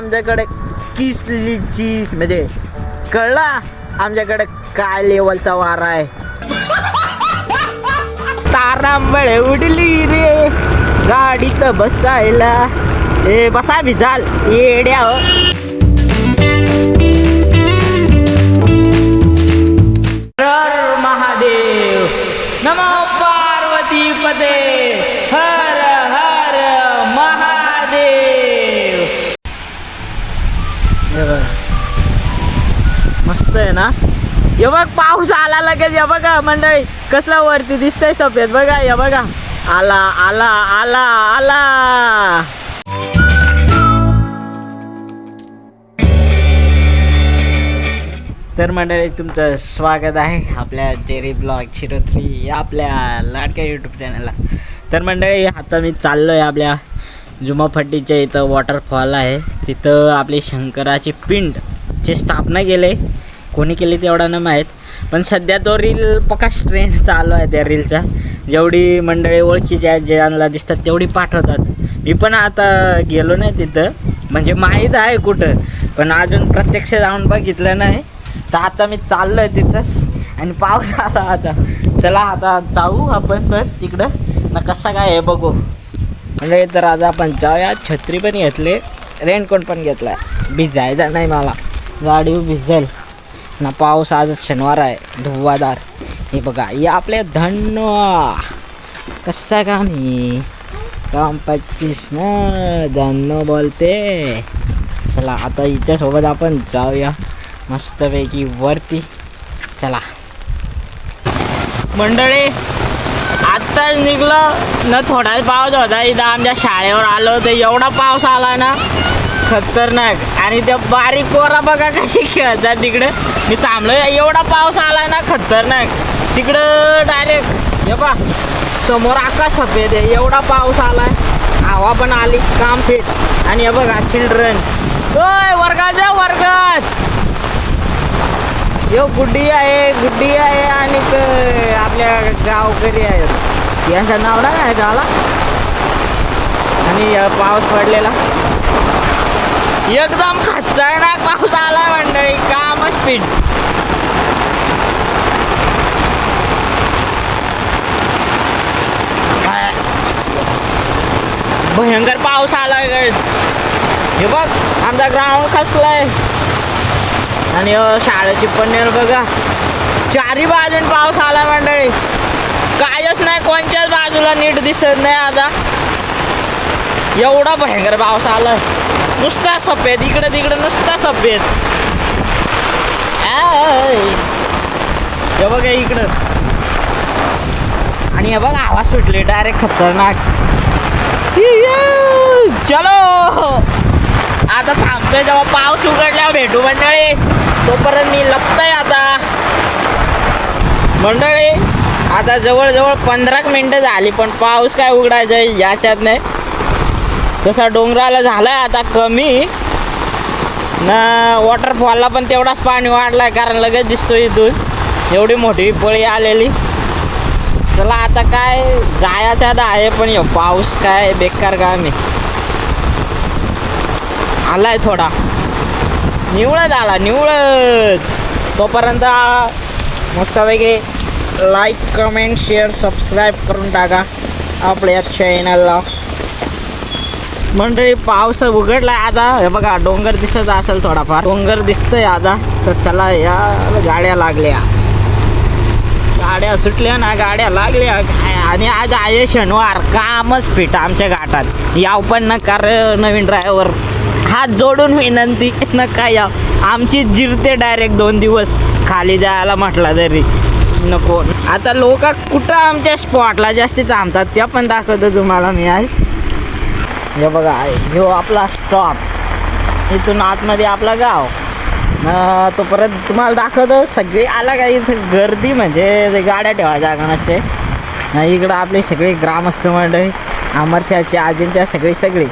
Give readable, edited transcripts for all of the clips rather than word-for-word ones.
आमच्याकडे किसलीची म्हणजे कळला आमच्याकडे काय लेवलचा वारा आहे. तारांबळ उडली रे गाडीत बसायला. ए बसा भिजाल येड्या हो. हर महादेव नमो पार्वती पदे हर हर महादेव. मस्त आहे ना. हे बघ पाऊस आला लगेच. हे बघा मंडळी कसला वरती दिसतंय सफेद. बघा हे बघा आला आला आला आला. तर मंडळी तुमचं स्वागत आहे आपल्या जेरी ब्लॉग 03 या आपल्या लाडक्या यूट्यूब चॅनलला. तर मंडळी आता मी चाललो आहे आपल्या जुमाफट्टीच्या इथं वॉटरफॉल आहे. तिथं आपली शंकराची पिंडची स्थापना केली. कोणी केली तेवढा नाही माहीत, पण सध्या तो रील पकाश ट्रेंड चालू आहे त्या रीलचा. जेवढी मंडळी ओळखीची आहेत ज्यांना दिसतात तेवढी पाठवतात. मी पण आता गेलो नाही तिथं, म्हणजे माहीत आहे कुठं, पण अजून प्रत्यक्ष जाऊन बघितलं नाही. तर आता मी चाललो आहे तिथंच आणि पाऊस आला आता. चला आता जाऊ आपण पण तिकडं ना कसा काय आहे बघू. म्हणजे तर आज आपण जाऊया. छत्री पण घेतले, रेनकोट पण घेतला. भिजायचा नाही मला, गाडी भिजेल ना. पाऊस आज शनिवार आहे धुवाधार. हे बघा हे आपले धन्नो कसा काम ही काम 25 ना धन्नो बोलते. चला आता हिच्यासोबत आपण जाऊया मस्तपैकी वरती. चला मंडळी आत्ताच निघलं ना. थोडा पाऊस होता इथं आमच्या शाळेवर आलो तर एवढा पाऊस आला ना खतरनाक. आणि त्या बारीक पोरा बघा कशी खेळतात तिकडे. मी थांबलो एवढा पाऊस आला ना खतरनाक. तिकडं डायरेक्ट हे बा समोर आकाश सफेद आहे. एवढा पाऊस आलाय, हवा पण आली काम फिट. आणि हे बघा चिल्ड्रन वर्गात जा वर्गात. यो गुड्डी आहे आणि आपल्या गावकरी आहेत. यांचं नाव नाही आहे गावाला. आणि पाऊस पडलेला एकदम खतरनाक पाऊस आला मंडळी. कामच स्पीड. भयंकर पाऊस आला. हे बघ आमचा ग्राउंड खचलाय. आणि शाळेची पन्नेर बघा चारी बाजून पाऊस आला मंडळी. कायच नाही कोणत्याच बाजूला नीट दिसत नाही आता. एवढा भयंकर पाऊस आला. नुसता सफेद इकडे तिकडे नुसता सफेद. हे बघा इकडं. आणि हे बघा आवाज सुटले डायरेक्ट खतरनाक. चलो आता थांबतोय. जेव्हा पाऊस उघडल्यावर भेटू मंडळी. तोपर्यंत मी लपतोय आता मंडळी. आता जवळजवळ 15 मिनटं झाली पण पाऊस काय उघडायचा याच्यात नाही. तसा डोंगराला झालाय आता कमी ना. वॉटरफॉलला पण तेवढाच पाणी वाढलाय कारण लगेच दिसतो इथून एवढी मोठी पळी आलेली. चला आता काय जायचं आता आहे, पण पाऊस काय बेकार काम आहे. आलाय थोडा निवळत आला निवळत. तोपर्यंत मस्तपैकी लाईक कमेंट शेअर सबस्क्राईब करून टाका आपल्या चॅनलला मंडळी. पाऊस उघडलाय आता. हे बघा डोंगर दिसत असेल थोडाफार. डोंगर दिसतंय आता. तर चला या गाड्या लागल्या, गाड्या सुटल्या ना, गाड्या लागल्या. आणि आज आहे शनिवार, कामच फिट आमच्या घाटात. याव पण नका नवीन ड्रायव्हर, हात जोडून विनंती नका या. आमची जिरते डायरेक्ट 2 दिवस खाली जायला म्हटलं तरी नको. आता लोक कुठं आमच्या स्पॉटला जास्ती थांबतात त्या पण दाखवतो तुम्हाला मी आज. हे बघा ह्यो आपला स्टॉप. इथून आतमध्ये आपला गाव. तो परत तुम्हाला दाखवतो. सगळी आला का इथं गर्दी म्हणजे गाड्या ठेवायला जागा नसते. इकडं आपली सगळी ग्रामस्थ मंडळी अमरथ्याची अजिंठ्या सगळी.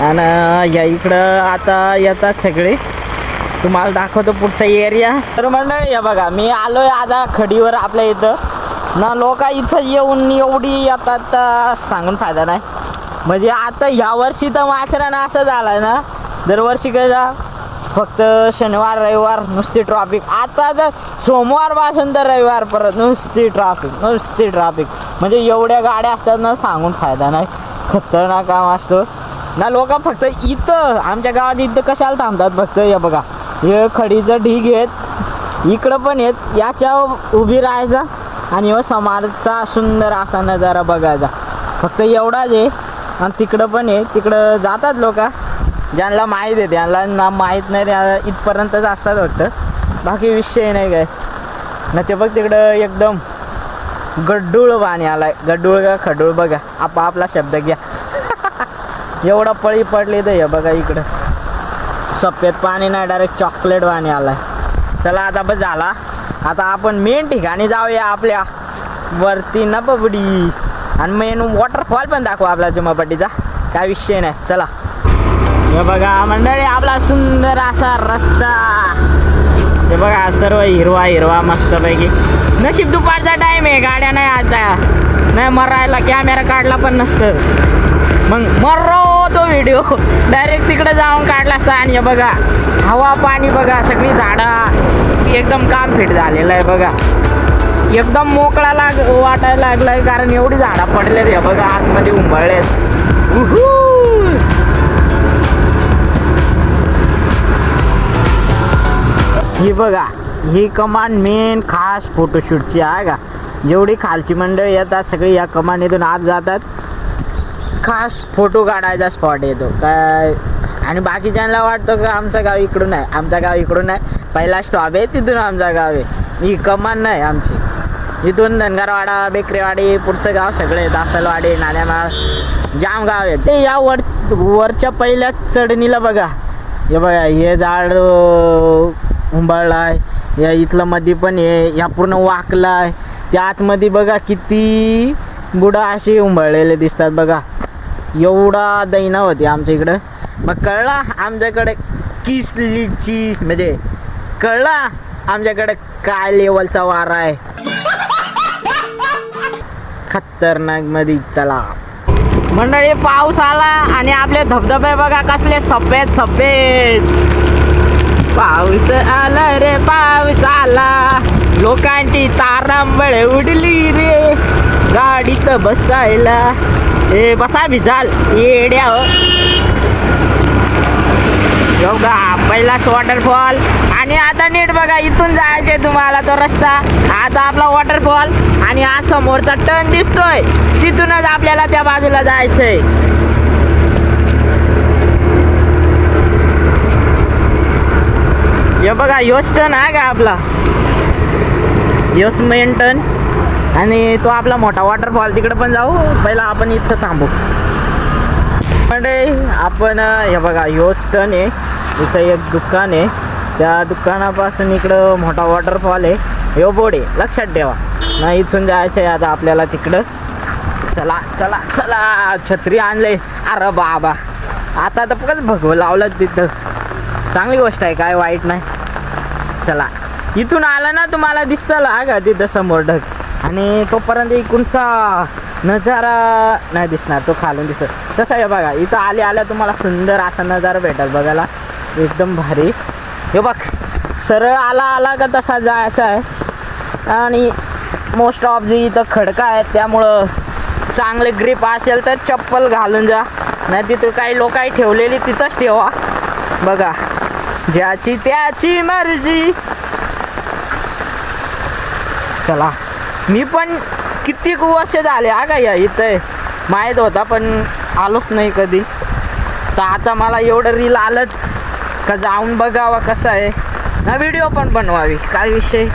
आणि या इकडं आता येतात सगळे. तुम्हाला दाखवतो पुढचा एरिया. तर मंडळी या बघा मी आलोय आता खडीवर आपल्या इथं ना. लोक इथं येऊन एवढी येतात सांगून फायदा नाही. म्हणजे आता ह्या वर्षी तर माथेरान असं झालं ना दरवर्षी कसा फक्त शनिवार रविवार नुसती ट्रॉफिक, आता तर सोमवारपासून तर रविवार परत नुसती ट्रॉफिक. म्हणजे एवढ्या गाड्या असतात ना, सांगून फायदा नाही. खतरनाक काम असतो ना. लोक फक्त इथं आमच्या गावात इथं कशाला थांबतात फक्त. हे बघा, हे खडीचं ढीग आहेत, इकडं पण आहेत, याच्यावर उभी राहायचा आणि समाजचा सुंदर असा नजारा बघायचा. फक्त एवढाच आहे. आणि तिकडं पण आहे, तिकडं जातात लोक, ज्यांना माहीत आहे. त्यांना ना माहीत नाही, त्या इथपर्यंतच असतात फक्त, बाकी विषय नाही काय ना. ते बघ तिकडं एकदम गड्डूळ पाणी आलाय. गड्डूळ का खडूळ बघा, आपला शब्द घ्या. एवढा पळी पडली तर हे बघा इकडं सफेद पाणी नाही, डायरेक्ट चॉकलेट पाणी आलाय. चला आता बस झाला. आता आपण मेन ठिकाणी जाऊया आपल्या वरती ना बबडी, आणि मेन वॉटरफॉल पण दाखवू आपला जुमापट्टीचा, काय विषय नाही. चला हे बघा मंडळी, आपला सुंदर असा रस्ता. हे बघा सर्व हिरवा मस्तपैकी. नशीब दुपारचा टाइम आहे, गाड्या नाही आता, नाही मरायला कॅमेरा काढला पण नसतं, मग मरो तो व्हिडिओ डायरेक्ट तिकडे जाऊन काढला असता. आणि हे बघा हवा पाणी बघा, सगळी झाडं, एकदम काम फिट झालेलं आहे बघा. एकदम मोकळा वाटायला लागलाय, कारण एवढी झाडं पडलेत. हे बघा आतमध्ये उंबळलेत. ही बघा, ही कमान मेन खास फोटोशूटची आहे का. जेवढी खालची मंडळी येतात सगळी या कमानीतून आत जातात, खास फोटो काढायचा स्पॉट येतो काय. आणि बाकीच्यांना वाटतं का आमचं गाव इकडून आहे, आमचं गाव इकडून आहे, पहिला स्टॉप आहे तिथून आमचं गाव आहे. ही कमान नाही आमची, इथून धनगरवाडा, बेकरेवाडी, पुढचं गाव सगळे, दासलवाडी, नाण्यामाळ, जाम गाव आहे ते. या वरच्या पहिल्या चढणीला बघा, हे बघा हे झाड उंबळला आहे, या इथलं मध्ये पण आहे, या पूर्ण वाकला आहे. त्या आतमध्ये बघा किती बुडा असे उंबळलेले दिसतात बघा. एवढा दैना होती आमच्या इकडं. मग कळला आमच्याकडे किसलीची, म्हणजे कळला आमच्याकडे काय लेवलचा वारा आहे, खतरनाक मध्ये. चला मंडळी, पाऊस आला आणि आपले धबधबे बघा कसले सफेद. पाऊस आला रे पाऊस आला, लोकांची तारांबळ उडली रे गाडीत बसायला. ए बसा भिजाल येड्या हो. बघा पहिलाच वॉटरफॉल. आणि आता नीट बघा, इथून जायचे तुम्हाला तो रस्ता, आता आपला वॉटरफॉल, आणि आज समोरचा टर्न दिसतोय, तिथूनच आपल्याला त्या बाजूला जायचंय. हे बघा योच टर्न आहे का आपला, योच मेन टर्न. आणि तो आपला मोठा वॉटरफॉल, तिकडे पण जाऊ. पहिला आपण इथं थांबू म्हणजे आपण. हे बघा योच टर्न आहे, इथं एक दुकान आहे, त्या दुकानापासून इकडं मोठा वॉटरफॉल आहे. यो बोर्ड आहे, लक्षात ठेवा ना. इथून जायचं आहे आता आपल्याला तिकडं. चला चला चला, छत्री आणले. अरे बाबा, आता तर फक्त भगवं लावलं तिथं, चांगली गोष्ट आहे, काय वाईट नाही. चला इथून आलं ना तुम्हाला दिसतं का तिथं समोर ढग, आणि तोपर्यंत इकडचा नजारा नाही दिसणार, तो खालून दिसत. तसं आहे बघा, इथं आल्या तुम्हाला सुंदर असा नजारा भेटेल बघायला, एकदम भारी. हे बघ सरळ आला का तसा जायचा आहे. आणि मोस्ट ऑफ जी इथं खडका आहे, त्यामुळं चांगले ग्रिप असेल तर चप्पल घालून जा, नाही तिथं काही लोकांनी ठेवलेली तिथंच ठेवा. बघा ज्याची त्याची मर्जी. चला मी पण किती वर्ष झाले का या इथं माहीत होता, पण आलोच नाही कधी. तर आता मला एवढं रील आलंच का जाऊन बघावा कसं आहे ना, व्हिडिओ पण बनवावी, काय विषय.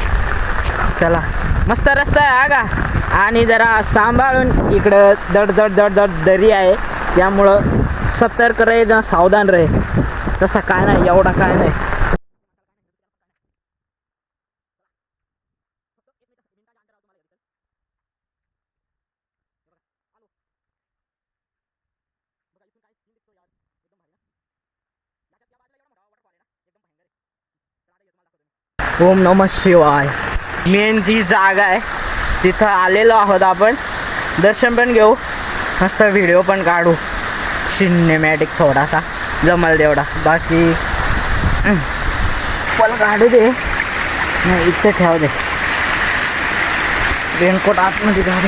चला मस्त रस्ता आहे का, आणि जरा सांभाळून. इकडं दड दड दड दड दरी आहे, त्यामुळं सतर्क रहे ना, सावधान रहे. तसं काय नाही, एवढा काय नाही. ओम नमः शिवाय. मेन जी जागा आहे तिथं आलेलो आहोत आपण. दर्शन पण घेऊ, मस्त व्हिडिओ पण काढू, सिनेमॅटिक थोडासा. जमल तेवढा. बाकी मला काढू दे, नाही इथे ठेव दे, रेनकोट आतमध्ये काढू.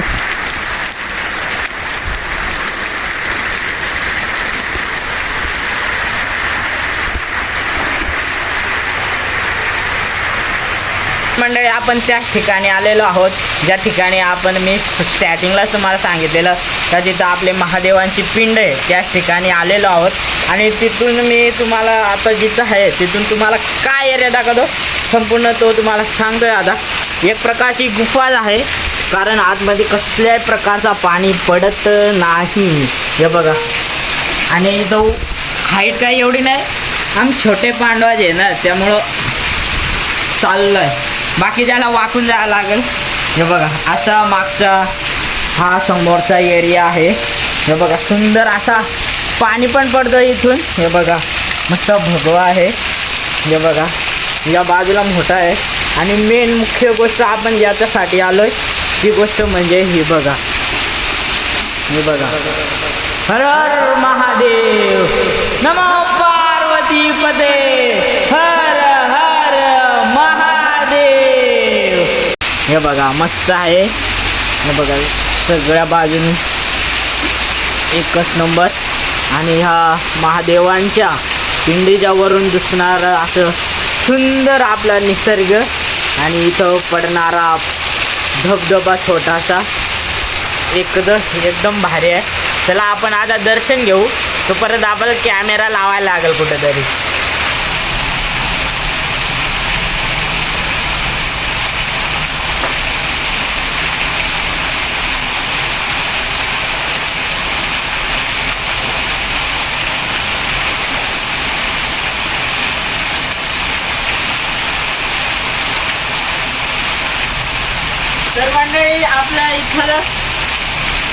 मंडळी आपण त्याच ठिकाणी आलेलो आहोत ज्या ठिकाणी मी स्टार्टिंगलाच तुम्हाला सांगितलेलं का जिथं आपले महादेवांची पिंड आहे त्याच ठिकाणी आलेलो आहोत. आणि तिथून मी तुम्हाला आता जिथं आहे तिथून तुम्हाला काय एरिया दाखवतो संपूर्ण तो तुम्हाला सांगतोय. आता एक प्रकारची गुफा आहे, कारण आतमध्ये कसल्याही प्रकारचा पाणी पडत नाही. हे बघा, आणि तो हाईट काही एवढी नाही, आम्ही छोटे पांडवाचे आहे ना त्यामुळं चाललं आहे. बाकी ज्याला वाकून जायला लागेल. हे बघा, असा मागचा हा समोरचा एरिया आहे. हे बघा, सुंदर असा पाणी पण पडतं इथून. हे बघा, मस्त भगवा आहे. हे बघा, या बाजूला मोठा आहे. आणि मेन मुख्य गोष्ट आपण याच्यासाठी आलो आहे ती गोष्ट म्हणजे ही बघा, हे बघा, हर हर महादेव, नमो पार्वती पते, हर हर महादेव. हे बघा, मस्त आहे. हे बघा, सगळ्या बाजूने एकच नंबर. आणि ह्या महादेवांच्या पिंडीच्या वरून दिसणारं असं सुंदर आपला निसर्ग आणि इथं पडणारा धबधबा छोटासा एकदम भारी आहे. चला आपण आता दर्शन घेऊ, तो परत आपल्याला कॅमेरा लावायला लागेल कुठेतरी.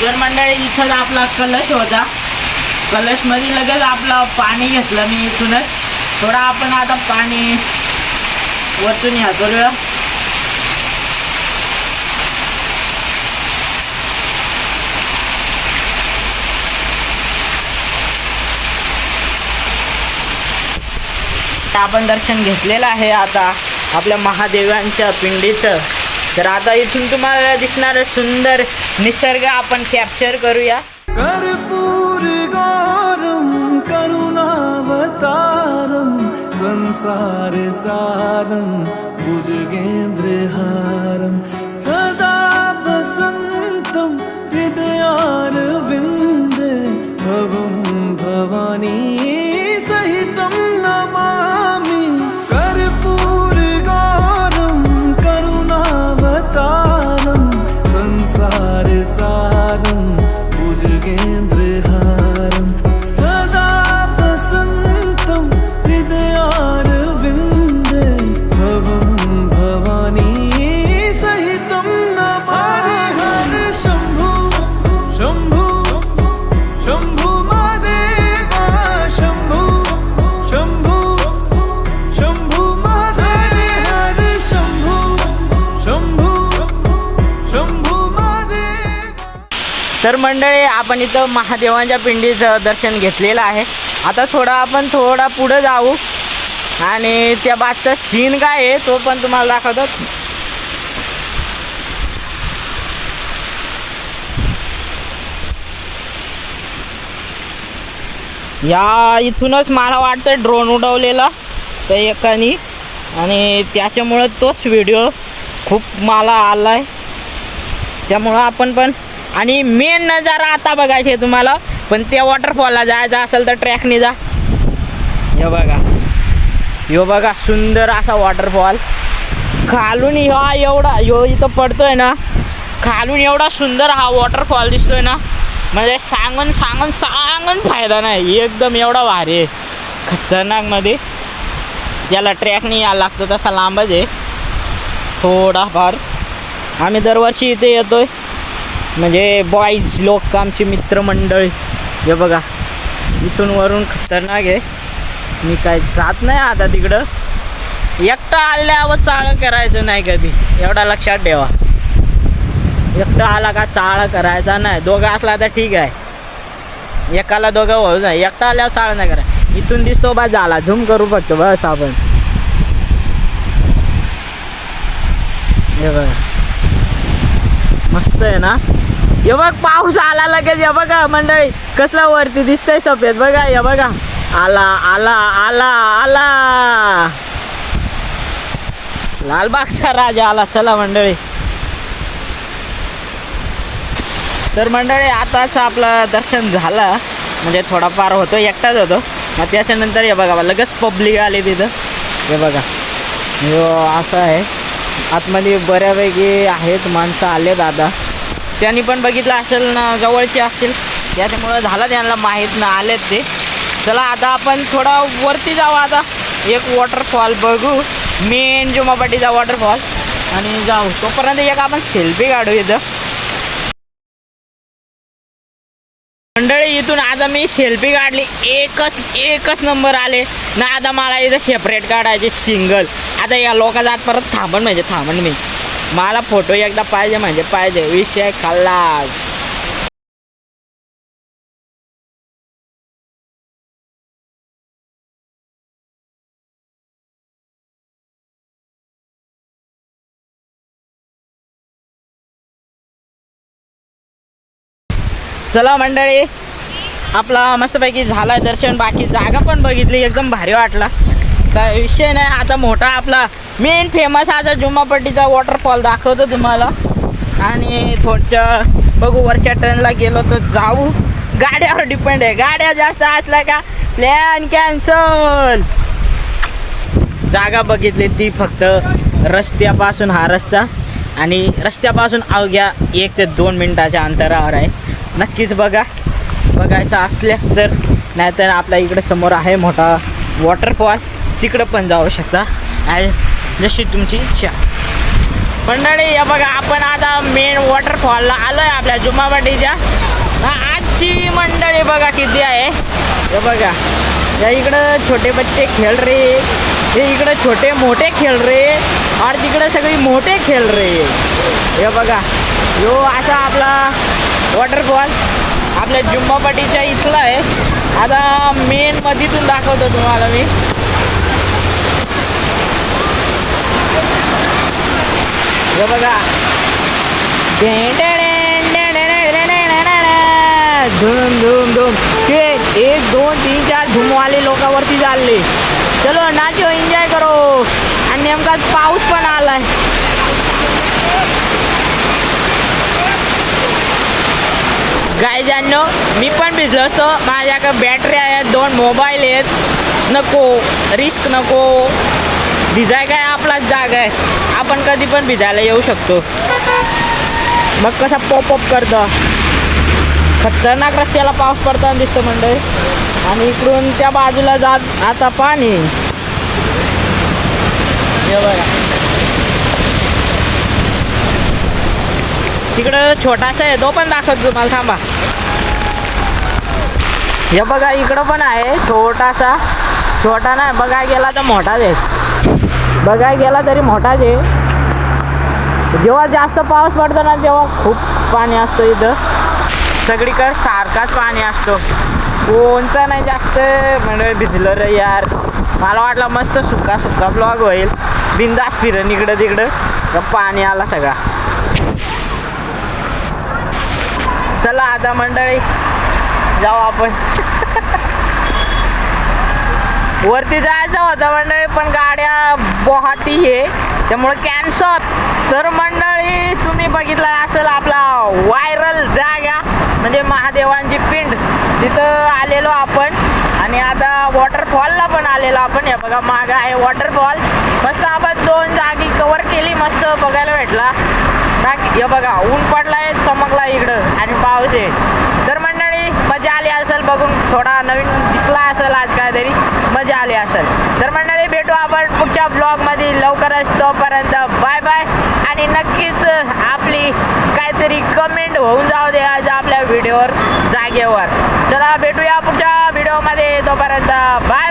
तर मंडळी इथं आपला कलश होता. कलशमध्ये लगेच आपलं पाणी घेतलं मी इथूनच. थोडा आपण आता पाणी वरतून ह्या करूया. आपण दर्शन घेतलेलं आहे आता आपल्या महादेवांच्या पिंडीचं. तर आता इथून तुम्हाला दिसणार सुंदर निसर्ग आपण कॅप्चर करूया. कर्पूर गौरम करुणावतारम संसार सारम भुजगेंद्रहारम सदा वसंतम हृदयारविंदे भवं भवानी सहितं नमामि. कर्पूर गौरम करुणावतारम संसार सारम भुजगेंद्रहारम सदा वसंतं हृदयारविंदे भवं भवानी सहितं नमामि. हर शंभु शंभु शंभु महादेवा शंभु शंभु शंभु महादेव. हर शंभु शंभु शंभु महादेव. तर मंडळी आपण इथं महादेवांच्या पिंडीचं दर्शन घेतलेलं आहे. आता आपण थोडा पुढे जाऊ आणि त्या बाजूचा सीन काय आहे तो पण तुम्हाला दाखवतो. या इथूनच मला वाटतं ड्रोन उडवलेला त्या एकानी आणि त्याच्यामुळं तोच व्हिडिओ खूप मला आला आहे. त्यामुळं आपण पण आणि मेन नजारा आता बघायचे तुम्हाला, पण त्या वॉटरफॉलला जायचं असेल तर ट्रॅकने जा. यो बघा सुंदर असा वॉटरफॉल. खालून एवढा इथं पडतोय ना, खालून एवढा सुंदर हा वॉटरफॉल दिसतोय ना, म्हणजे सांगून फायदा नाही. एकदम एवढा भारी आहे, खतरनाकमध्ये. ज्याला ट्रॅकने यायला लागतं तसा लांबच आहे थोडाफार. आम्ही दरवर्षी इथे येतोय, म्हणजे बॉईज लोक आमची मित्रमंडळी. हे बघा, इथून वरून खतरनाक आहे. मी काय जात नाही आता तिकडं. एकटा आल्यावर चाळ करायचं नाही कधी, एवढा लक्षात ठेवा. एकटा आला का चाळ करायचा नाही. दोघं असला तर ठीक आहे, एकाला दोघं होऊ नाही. एकटा आल्यावर चाळ नाही करायचं. इथून दिसतो बा झाला. झूम करू फक्त बस आपण. हे बघा मस्त आहे ना. हे बघ पाऊस आला लगेच. हे बघा मंडळी कसला वरती दिसतंय सफेद. बघा हे बघा आला आला आला आला. लालबागचा राजा आला. चला मंडळी. तर मंडळी आताच आपलं दर्शन झालं. म्हणजे थोडाफार होतो एकटाच होतो. मग त्याच्यानंतर हे बघा लगेच पब्लिक आली तिथं. हे बघा असं आहे. आतमध्ये बऱ्यापैकी आहेत माणसं आले दादा. त्यांनी पण बघितलं असेल ना, जवळचे असतील त्याच्यामुळं झालं त्यांना माहीत ना आलेत ते. चला आता आपण थोडा वरती जाऊ. आता एक वॉटरफॉल बघू. मेन जुमापाटीचा वॉटरफॉल आणि जाऊ. तोपर्यंत एक आपण सेल्फी काढू इथं. मंडळी इथून आता मी सेल्फी काढली. एकच नंबर आले ना. आता मला इथं सेपरेट काढायचे सिंगल. आता या लोकांचा आत परत थांबण मी. मला फोटो एकदा पाहिजे म्हणजे पाहिजे. विषय खाल्लाच. चला मंडळी आपला मस्तपैकी झाला आहे दर्शन. बाकी जागा पण बघितली एकदम भारी वाटला. काय विषय नाही. आता मोठा आपला मेन फेमस आता जुमापट्टीचा वॉटरफॉल दाखवतो तुम्हाला. आणि थोडंसं बघू वरच्या टर्नला गेलो तर जाऊ. गाड्यावर डिपेंड आहे. गाड्या जास्त असल्या का प्लॅन कॅन्सल. जागा बघितली ती फक्त रस्त्यापासून हा रस्ता आणि रस्त्यापासून अवघ्या 1 ते 2 मिनिटाच्या अंतरावर आहे. नक्कीच बघायचं असल्यास तर. नाहीतर आपल्या इकडे समोर आहे मोठा वॉटरफॉल. तिकडं पण जाऊ शकता जशी तुमची इच्छा. मंडळी हे बघा आपण आता मेन वॉटरफॉलला आलो आहे आपल्या जुमापाटीच्या. आजची मंडळी बघा किती आहे. हे बघा या इकडं छोटे बच्चे खेळ रे. हे इकडं छोटे मोठे खेळ रे. और तिकडं सगळी मोठे खेळ रे. हे बघा यो असा आपला वॉटरफॉल आपल्या जुम्मापाटीच्या इथला आहे. आता मेन मधीतून दाखवतो तुम्हाला मी. हे बघा धूम धूम धूम. ते 1 2 3 4 धूमवाले लोकांवरती चालले. चलो नाचो एन्जॉय करो. आणि नेमकाच पाऊस पण आलाय. गायजांनो मी पण भिजलो असतो. माझ्याकडे बॅटरी आहेत, 2 मोबाईल आहेत. नको रिस्क नको. भिजाय काय आपलाच जागा आहे. आपण कधी पण भिजायला येऊ शकतो. मग कसा पॉपअप करतं. खतरनाक रस्त्याला पाऊस पडताना दिसतो मंडळी. आणि इकडून त्या बाजूला जात आता पाणी. हे बघा तिकडं छोटासा आहे तो पण दाखवतो तुम्हाला. थांबा. हे बघा इकडं पण आहे छोटासा. छोटा नाही बघायला गेला तर मोठाच आहे. बघायला गेला तरी मोठाच आहे. जेव्हा जास्त पाऊस पडतो ना तेव्हा खूप पाणी असतं इथं. सगळीकडे सारखाच पाणी असतो. कोणतं नाही जास्त म्हणजे भिजलं रे यार. मला वाटलं मस्त सुका ब्लॉग होईल. बिंदास फिरण इकडं तिकडं. पाणी आला सगळा. चला आता मंडळी जाऊ आपण. वरती जायचं होतं मंडळी पण गाड्या बोहाटी आहे त्यामुळे कॅन्सल. तर मंडळी तुम्ही बघितलं असेल आपला व्हायरल जागा म्हणजे महादेवांची पिंड. तिथं आलेलो आपण. आणि आता वॉटरफॉलला पण आलेलो आपण. हे बघा मागं आहे वॉटरफॉल. मस्त आपण 2 जागी कवर केली. मस्त बघायला भेटला. हे बघा ऊन पडलाय चमकला इकडं आणि पाऊस आहे. तर मंडळी मजा आली असेल बघून. थोडा नवीन दिसला असेल आज काहीतरी मजा आली असेल. तर मंडळी भेटू आपण पुढच्या ब्लॉगमध्ये लवकरच. तोपर्यंत बाय बाय. आणि नक्कीच आपली काहीतरी कमेंट होऊन जाऊ दे आज आपल्या व्हिडिओवर जागेवर. चला भेटूया पुढच्या व्हिडिओमध्ये. तोपर्यंत बाय.